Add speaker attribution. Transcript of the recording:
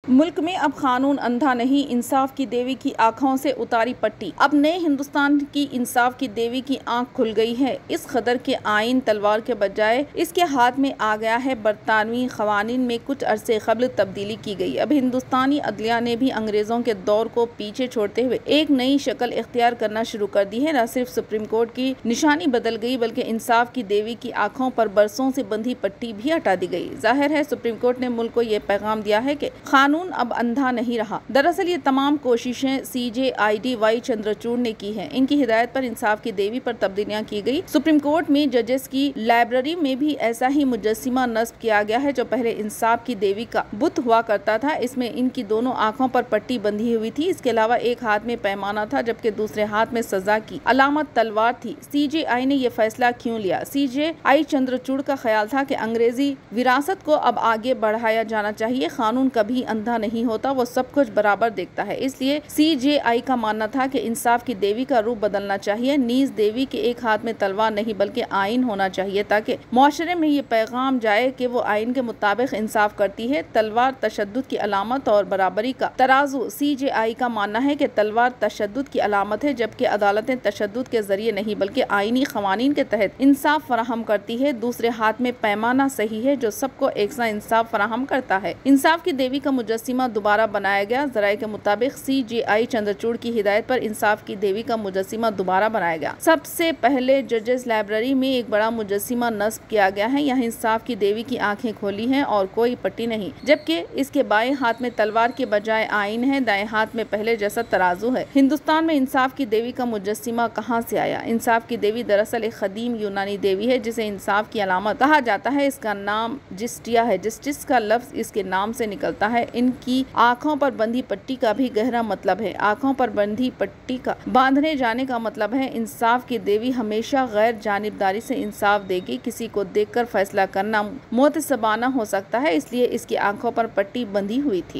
Speaker 1: मुल्क में अब कानून अंधा नहीं, इंसाफ की देवी की आंखों से उतारी पट्टी। अब नए हिंदुस्तान की इंसाफ की देवी की आंख खुल गई है। इस कदर के आइन तलवार के बजाय इसके हाथ में आ गया है। बरतानवी कवानीन में कुछ अरसे कबल तब्दीली की गई। अब हिंदुस्तानी अदलिया ने भी अंग्रेजों के दौर को पीछे छोड़ते हुए एक नई शक्ल इख्तियार करना शुरू कर दी है। न सिर्फ सुप्रीम कोर्ट की निशानी बदल गई बल्कि इंसाफ की देवी की आंखों पर बरसों से बंधी पट्टी भी हटा दी गई। जाहिर है सुप्रीम कोर्ट ने मुल्क को ये पैगाम दिया है कि कानून अब अंधा नहीं रहा। दरअसल ये तमाम कोशिशें CJID वाई चंद्रचूड़ ने की हैं। इनकी हिदायत पर इंसाफ की देवी पर तब्दीलियां की गई। सुप्रीम कोर्ट में जजेस की लाइब्रेरी में भी ऐसा ही मुजस्सिमा नस्ब किया गया है जो पहले इंसाफ की देवी का बुत हुआ करता था। इसमें इनकी दोनों आंखों पर पट्टी बंधी हुई थी। इसके अलावा एक हाथ में पैमाना था जबकि दूसरे हाथ में सजा की अलामत तलवार थी। CJI ने यह फैसला क्यों लिया? CJI चंद्रचूड़ का ख्याल था कि अंग्रेजी विरासत को अब आगे बढ़ाया जाना चाहिए। कानून कभी अंधा नहीं होता, वो सब कुछ बराबर देखता है। इसलिए CJI का मानना था कि इंसाफ की देवी का रूप बदलना चाहिए। नीज देवी के एक हाथ में तलवार नहीं बल्कि आइन होना चाहिए ताकि मुआशरे में ये पैगाम जाए कि वो आइन के मुताबिक इंसाफ करती है। तलवार तशद्दुद की अलामत और बराबरी का तराजू। CJI का मानना है कि तलवार तशद्दुद की अलामत है जबकि अदालतें तशद्दुद के जरिए नहीं बल्कि आइनी कवानीन के तहत इंसाफ फराहम करती है। दूसरे हाथ में पैमाना सही है जो सबको एकसा इंसाफ फराहम करता है। इंसाफ की देवी का मुजस्सिमा दोबारा बनाया गया। जराये के मुताबिक CJI चंद्रचूड़ की हिदायत पर इंसाफ की देवी का मुजस्सिमा दोबारा बनाया गया। सबसे पहले जजेस लाइब्रेरी में एक बड़ा मुजस्सिमा नस्ब किया गया है। यहाँ इंसाफ की देवी की आंखें खोली हैं और कोई पट्टी नहीं, जबकि इसके बाएं हाथ में तलवार के बजाय आइन है। दाएं हाथ में पहले जैसा तराजू है। हिंदुस्तान में इंसाफ की देवी का मुजस्सिमा कहाँ से आया? इंसाफ की देवी दरअसल एक कदीम यूनानी देवी है जिसे इंसाफ की अलामत कहा जाता है। इसका नाम जिस्टिया है। जस्टिस का लफ्ज इसके नाम से निकलता है। इनकी आंखों पर बंधी पट्टी का भी गहरा मतलब है। आंखों पर बंधी पट्टी का बांधने जाने का मतलब है इंसाफ की देवी हमेशा गैर जानिबदारी से इंसाफ देगी। किसी को देखकर फैसला करना मुतसबाना हो सकता है, इसलिए इसकी आंखों पर पट्टी बंधी हुई थी।